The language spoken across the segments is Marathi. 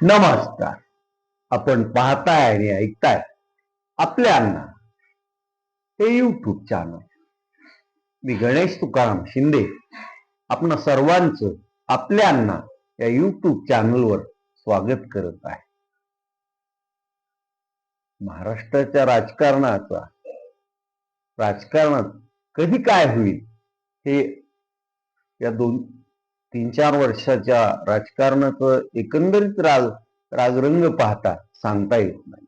नमस्कार. आपण पाहताय आणि ऐकताय आपल्या अण्णा हे युट्यूब चॅनल. मी गणेश तुकाराम शिंदे आपण सर्वांचं आपल्या अण्णा या युट्यूब चॅनलवर स्वागत करत आहे. महाराष्ट्राच्या राजकारणात कधी काय होईल हे या 2-3-4 वर्षाच्या राजकारणाचं एकंदरीत रागरंग पाहता सांगता येत नाही.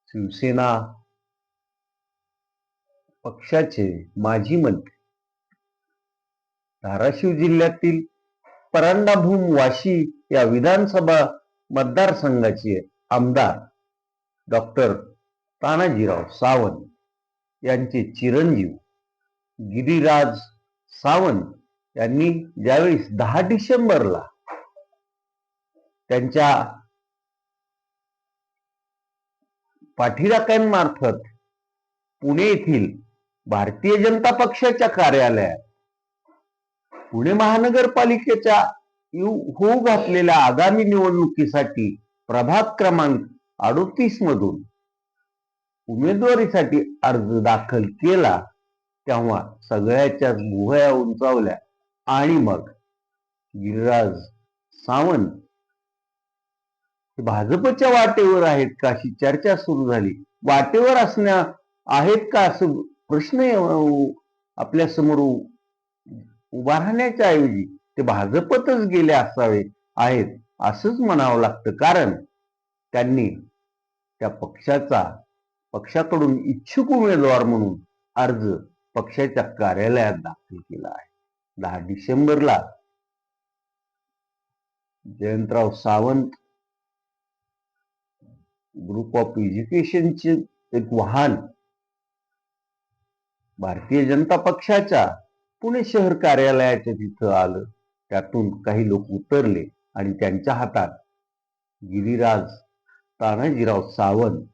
शिवसेना पक्षाचे माजी मंत्री, धाराशिव जिल्ह्यातील परांडाभूम वाशी या विधानसभा मतदारसंघाचे आमदार डॉक्टर तानाजीराव सावंत यांचे चिरंजीव गिरीराज सावंत यांनी ज्यावेळी 10 डिसेंबरला त्यांच्या पाठीराख्यांमार्फत पुणे येथील भारतीय जनता पक्षाच्या कार्यालयात पुणे महानगरपालिकेच्या होऊ घातलेल्या आगामी निवडणुकीसाठी प्रभाग क्रमांक 38 मधून उमेदवारीसाठी अर्ज दाखल केला, तेव्हा सगळ्याच्याच भुवया उंचावल्या आणि मग गिरीराज सावंत हे भाजपच्या वाटेवर आहेत का अशी चर्चा सुरू झाली. वाटेवर असण्या आहेत का असं प्रश्न आपल्या समोर उभा राहण्याच्या ऐवजी ते भाजपतच गेले असावे आहेत असंच म्हणावं लागतं. कारण त्यांनी त्या पक्षाकडून इच्छुक उमेदवार म्हणून अर्ज पक्षाच्या कार्यालयात दाखल केला आहे. 10 डिसेंबरला जयंतराव सावंत ग्रुप ऑफ एज्युकेशनचे एक वाहन भारतीय जनता पक्षाच्या पुणे शहर कार्यालयाच्या तिथं आलं. त्यातून काही लोक उतरले आणि त्यांच्या हातात गिरीराज तानाजीराव सावंत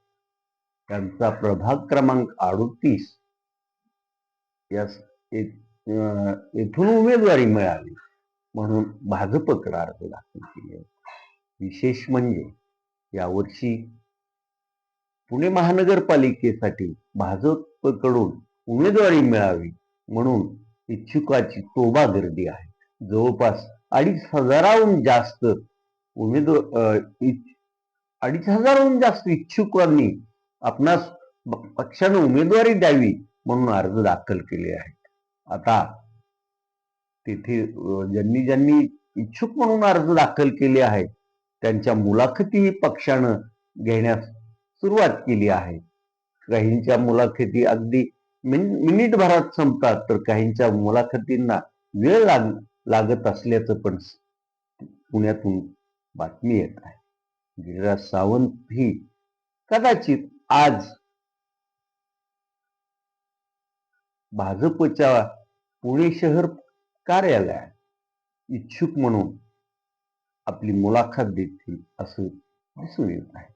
यांचा प्रभाग क्रमांक 38 येथून उमेदवारी मिळाली म्हणून भाजपकडे अर्ज दाखल केले. विशेष म्हणजे यावर्षी पुणे महानगरपालिकेसाठी भाजपकडून उमेदवारी मिळावी म्हणून इच्छुकाची तोबा गर्दी आहे. जवळपास 2,500हून जास्त इच्छुकांनी आपणास पक्षाने उमेदवारी द्यावी म्हणून अर्ज दाखल केले आहेत. आता तिथे ज्यांनी इच्छुक म्हणून अर्ज दाखल केले आहेत त्यांच्या मुलाखती पक्षानं घेण्यास सुरुवात केली आहे. काहींच्या मुलाखती अगदी मिनिटभरात संपतात, तर काहींच्या मुलाखतींना वेळ लागत असल्याचं पण पुण्यातून बातमी येत आहे. गिरीराज सावंत ही कदाचित आज भाजपच्या पुणे शहर कार्यालयात इच्छुक म्हणून आपली मुलाखत देतील असं दिसून येत आहे.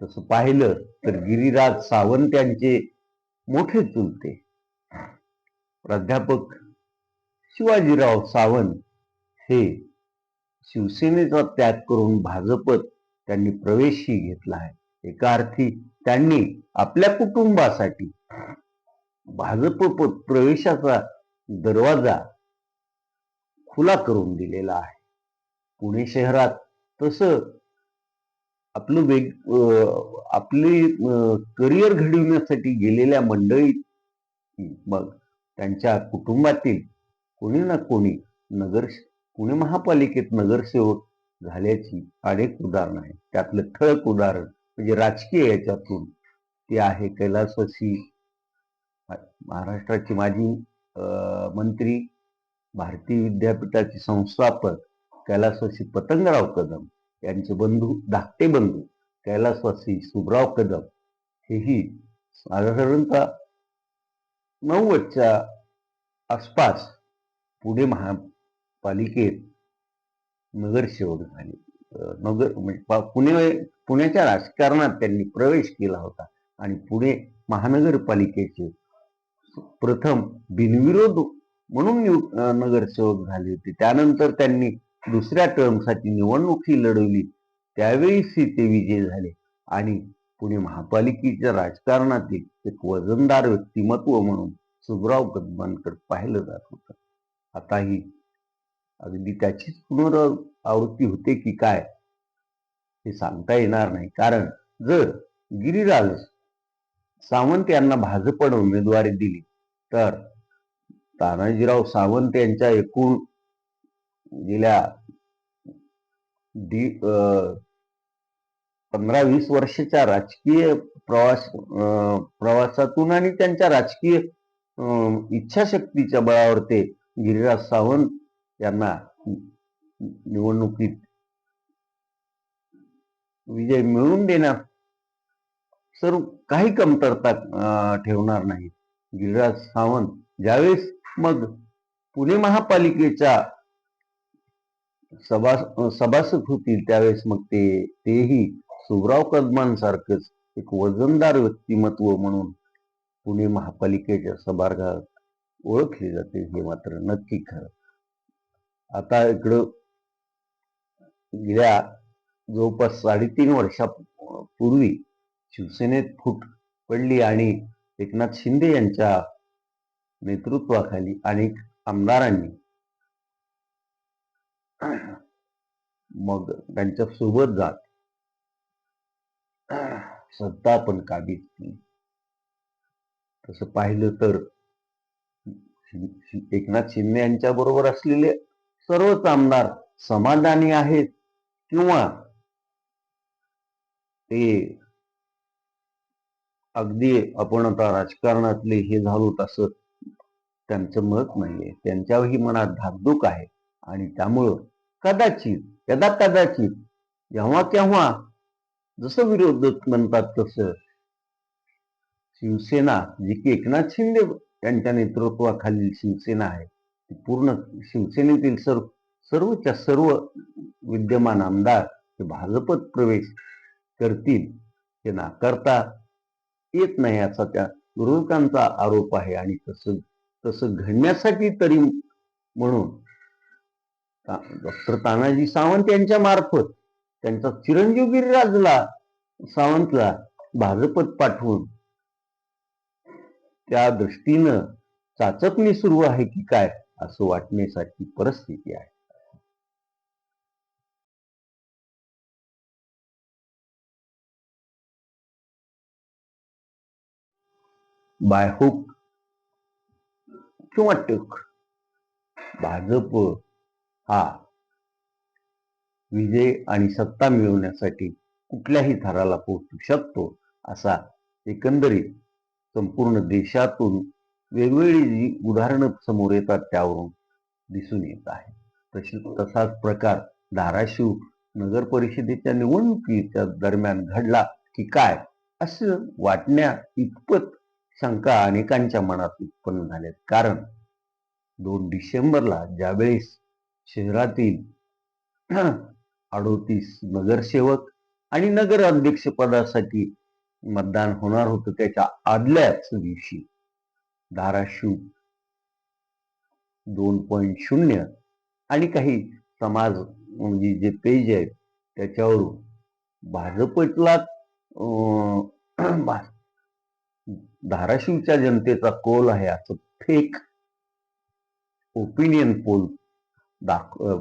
तसं पाहिलं तर गिरीराज सावंत यांचे मोठे चुलते प्राध्यापक शिवाजीराव सावंत हे शिवसेनेचा त्याग करून भाजपत त्यांनी प्रवेशही घेतला आहे. एका अर्थी त्यांनी आपल्या कुटुंबासाठी भाजप प्रवेशाचा दरवाजा खुला करून दिलेला आहे. पुणे शहरात तसं आपले करिअर घडविण्यासाठी गेलेल्या मंडळीत मग त्यांच्या कुटुंबातील कोणी ना कोणी पुणे महापालिकेत नगरसेवक झाल्याची अनेक उदाहरणं आहेत. त्यातलं ठळक उदाहरण म्हणजे राजकीय याच्यातून ते आहे कैलासवासी महाराष्ट्राचे माजी मंत्री, भारतीय विद्यापीठाचे संस्थापक कैलासवासी पतंगराव कदम यांचे धाकटे बंधू कैलासवासी सुभराव कदम हेही साधारणतः 90च्या आसपास पुणे महापालिकेत नगरसेवक झाले. पुण्याच्या राजकारणात त्यांनी प्रवेश केला होता आणि पुणे महानगरपालिकेचे प्रथम बिनविरोध म्हणून नगरसेवक झाले होते. त्यानंतर त्यांनी दुसऱ्या टर्मसाठी निवडणुकी लढवली, त्यावेळी ते विजयी झाले आणि पुणे महापालिकेच्या राजकारणातील एक वजनदार व्यक्तिमत्व म्हणून सुभराव कदमांकडे पाहिलं जात होतं. आता ही अगदी त्याचीच पुनरावृत्ती होते की काय हे सांगता येणार नाही. कारण जर गिरिराज सावंत यांना भाजपने उमेदवारी दिली तर तानाजीराव सावंत यांच्या एकूण गेल्या 15-20 वर्षाच्या राजकीय प्रवासातून आणि त्यांच्या राजकीय इच्छाशक्तीच्या बळावर ते गिरिराज सावंत यांना निवडणुकीत विजय मिळवून देण्यात सर्व काही कमतरता ठेवणार नाही. गिरिराज सावंत ज्यावेळेस मग पुणे महापालिकेच्या सभासद होतील त्यावेळेस मग तेही सुभराव कदमांसारखंच एक वजनदार व्यक्तिमत्व म्हणून पुणे महापालिकेच्या सभागृहात ओळखले जाते, हे मात्र नक्की खरं. आता इकडं गेल्या जवळपास 3.5 वर्षापूर्वी शिवसेनेत फूट पडली आणि एकनाथ शिंदे यांच्या नेतृत्वाखाली अनेक आमदारांनी मग त्यांच्या सोबत जात सत्ता आपण काबीज केली. तसं पाहिलं तर एकनाथ शिंदे यांच्या बरोबर असलेले सर्वच आमदार समाधानी आहेत किंवा ते अगदी आपण आता राजकारणातले हे झालो तसं त्यांचं मत नाहीये. त्यांच्याही मनात धाकधूक आहे आणि त्यामुळं कदाचित जेव्हा केव्हा जसं विरोधक म्हणतात तसं शिवसेना जी की एकनाथ शिंदे यांच्या नेतृत्वाखालील शिवसेना आहे, ती पूर्ण शिवसेनेतील सर्वच्या सर्व विद्यमान आमदार हे भाजपत प्रवेश करतील हे नाकारता येत नाही असा त्या विरोधकांचा आरोप आहे. आणि तसं घडण्यासाठी तरी म्हणून डॉक्टर तानाजी सावंत यांच्या मार्फत त्यांचा चिरंजीव गिरिराजला सावंतला भाजपत पाठवून त्या दृष्टीनं चाचपणी सुरू आहे की काय असं वाटण्यासारखी परिस्थिती आहे. बाय हुक किंवा टूक भाजप हा विजय आणि सत्ता मिळवण्यासाठी कुठल्याही थराला पोहोचू शकतो असा एकंदरीत संपूर्ण देशातून वेगवेगळी जी उदाहरणं समोर येतात त्यावरून दिसून येत आहे. तसाच प्रकार धाराशिव नगर परिषदेच्या निवडणुकीच्या दरम्यान घडला की काय असं वाटण्या इतपत शंका अनेकांच्या मनात उत्पन्न झाल्यात. कारण 2 डिसेंबरला ज्यावेळेस शहरातील 38 नगरसेवक आणि नगर अध्यक्ष पदासाठी मतदान होणार होतं, त्याच्या आदल्याच दिवशी धाराशिव 2.0 आणि काही समाज म्हणजे जे पेज आहेत त्याच्यावरून भाजपला धाराशिवच्या जनतेचा कौल आहे असं फेक ओपिनियन पोल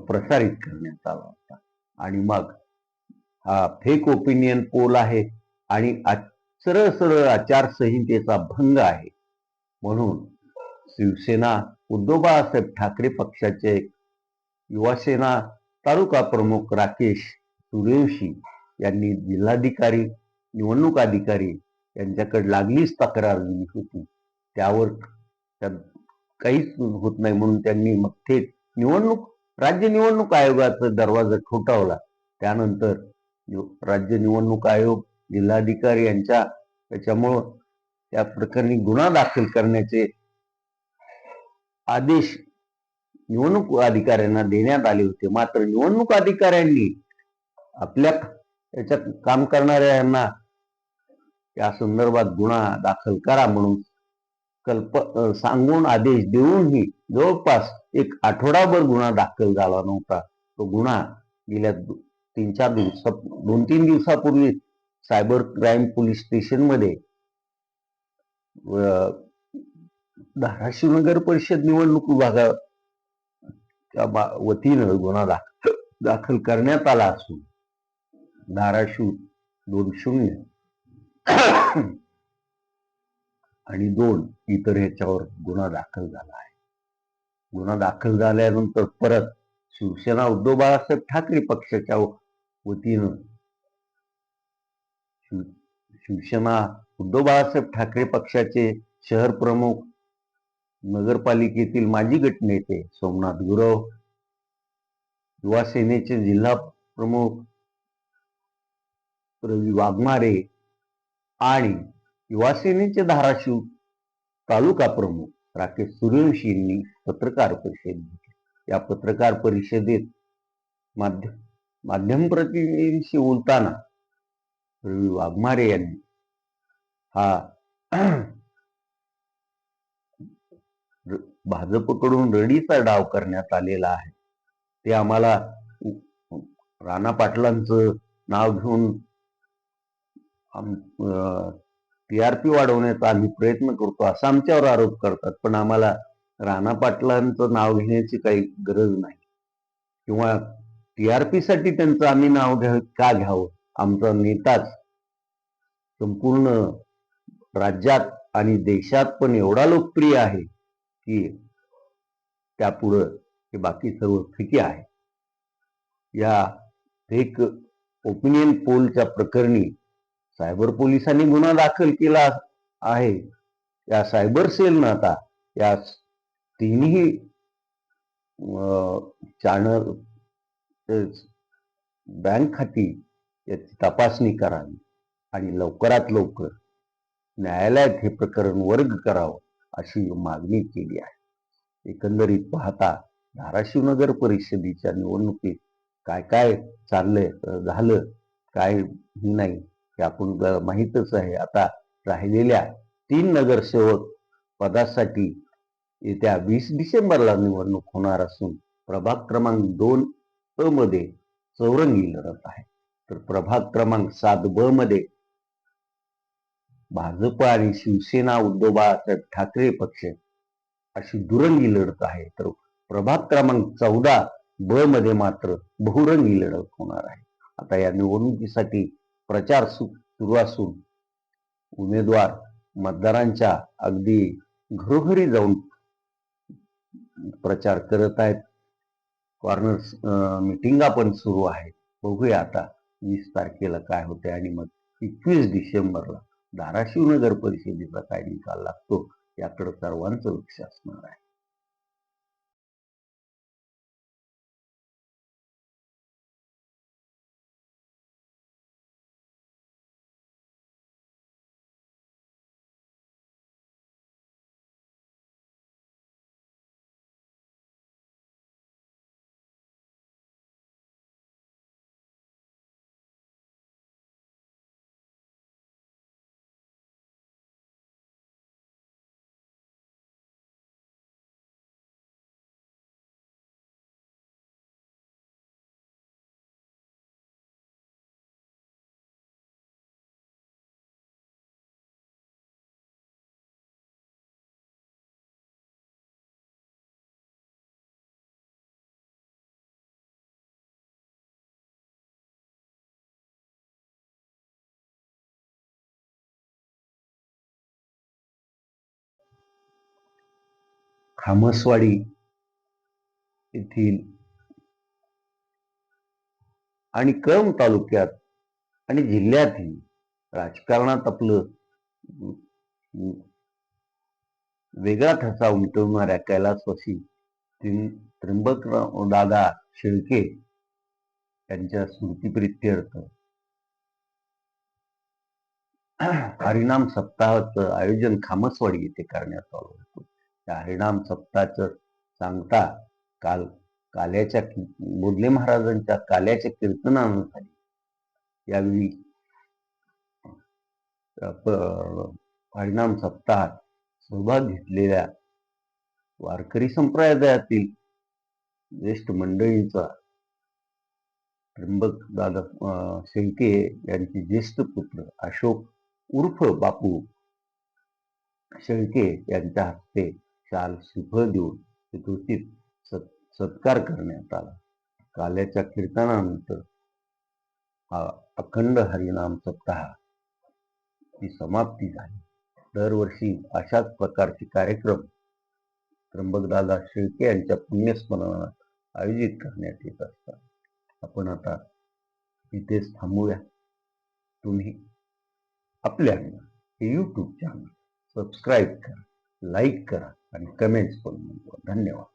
प्रसारित करण्यात आला होता. आणि मग हा फेक ओपिनियन पोल आहे आणि सरळ सरळ आचारसंहितेचा भंग आहे म्हणून शिवसेना उद्धव बाळासाहेब ठाकरे पक्षाचे युवासेना तालुका प्रमुख राकेश सूर्यवंशी यांनी जिल्हाधिकारी निवडणूक अधिकारी यांच्याकडे लागलीच तक्रार दिली होती. त्यावर काहीच होत नाही म्हणून त्यांनी मग थेट राज्य निवडणूक आयोगाचा दरवाजा ठोठावला. त्यानंतर राज्य निवडणूक आयोग जिल्हाधिकारी यांच्या त्याच्यामुळं त्या प्रकरणी गुन्हा दाखल करण्याचे आदेश निवडणूक अधिकाऱ्यांना देण्यात आले होते. मात्र निवडणूक अधिकाऱ्यांनी आपल्या याच्यात काम करणाऱ्यांना त्या संदर्भात गुन्हा दाखल करा म्हणून सांगून आदेश देऊनही जवळपास एक आठवडाभर गुन्हा दाखल झाला नव्हता. तो गुन्हा गेल्या 2-3 दिवसापूर्वी सायबर क्राईम पोलीस स्टेशनमध्ये धाराशिव नगर परिषद निवडणूक विभागाच्या वतीनं गुन्हा दाखल करण्यात आला असून धाराशिव 20 आणि 2 इतर ह्याच्यावर गुन्हा दाखल झाला आहे. गुन्हा दाखल झाल्यानंतर परत शिवसेना उद्धव बाळासाहेब ठाकरे पक्षाच्या वतीनं शिवसेना उद्धव बाळासाहेब ठाकरे पक्षाचे शहर प्रमुख, नगरपालिकेतील माजी गटनेते सोमनाथ गुरव, युवा सेनेचे जिल्हा प्रमुख रवी वाघमारे आणि युवा सेनेचे धाराशिव तालुका प्रमुख राकेश सूर्यवंशी यांनी पत्रकार परिषद घेतली. या पत्रकार परिषदेत माध्यम प्रतिनिधींशी बोलताना रवी वाघमारे यांनी हा भाजपकडून रडीचा डाव करण्यात आलेला आहे. ते आम्हाला राणा पाटलांचं नाव घेऊन टीआरपी वाढवण्याचा आम्ही प्रयत्न करतो असा आमच्यावर आरोप करतात. पण आम्हाला राणा पाटलांचं नाव घेण्याची काही गरज नाही किंवा टीआरपी साठी त्यांचं आम्ही नाव का घ्यावं. आमचा नेताच संपूर्ण राज्यात आणि देशात पण एवढा लोकप्रिय आहे की त्यापुढं हे बाकी सर्व फिके आहे. या फेक ओपिनियन पोलच्या प्रकरणी सायबर पोलिसांनी गुन्हा दाखल केला आहे. या सायबर सेलनं आता या तिन्ही चॅनल बँक खाती याची तपासणी करावी आणि लवकरात लवकर न्यायालयात हे प्रकरण वर्ग करावं अशी मागणी केली आहे. एकंदरीत पाहता धाराशिव नगर परिषदेच्या निवडणुकीत काय काय झालं काय नाही हे आपण माहीतच आहे. आता राहिलेल्या 3 नगरसेवक पदासाठी येत्या 20 डिसेंबरला निवडणूक होणार असून प्रभाग क्रमांक 2 मध्ये चौरंगी लढत आहे. तर प्रभाग क्रमांक 7 मध्ये भाजप आणि शिवसेना उद्धव बाळासाहेब ठाकरे पक्ष अशी दुरंगी लढत आहे. तर प्रभाग क्रमांक 14 मध्ये मात्र बहुरंगी लढत होणार आहे. आता या निवडणुकीसाठी प्रचार सुरू असून उमेदवार मतदारांच्या अगदी घरोघरी जाऊन प्रचार करत आहेत. कॉर्नर मिटिंगा पण सुरू आहेत. बघूया आता 20 तारखेला काय होते आणि मग 21 डिसेंबरला धाराशिव नगर परिषदेचा काय निकाल लागतो याकडे सर्वांचं लक्ष असणार आहे. खामसवाडी येथील आणि कळंब तालुक्यात आणि जिल्ह्यातही राजकारणात आपलं वेगळा ठसा उमटवणाऱ्या कैलासवासी त्र्यंबक दादा शेळके यांच्या स्मृतिप्रित्यर्थ हरिनाम सप्ताहाचं आयोजन खामसवाडी येथे करण्यात आलं होतं. त्या हरिनाम सप्ताहाचं सांगता काल काल्याच्या बोधले महाराजांच्या काल्याच्या कीर्तनानं झाली. यावेळी हरिनाम सप्ताहात सहभाग घेतलेल्या वारकरी संप्रदायातील ज्येष्ठ मंडळींचा त्र्यंबक दादा शेळके यांचे ज्येष्ठ पुत्र अशोक उर्फ बापू शेळके यांच्या हस्ते शाल श्रीफळ देऊन यथोचित सत्कार करण्यात आला. काल्याच्या कीर्तनानंतर हा अखंड हरिनाम सप्ताह ची समाप्ती झाली. दरवर्षी अशाच प्रकारचे कार्यक्रम त्र्यंबकदादा शेळके यांच्या पुण्यस्मरणात आयोजित करण्यात येत असतात. आपण आता इथेच थांबूया. तुम्ही आपल्या हे यूट्यूब चॅनल सबस्क्राईब करा, लाईक करा आणि कमेंट्स करून नोंदवा. धन्यवाद.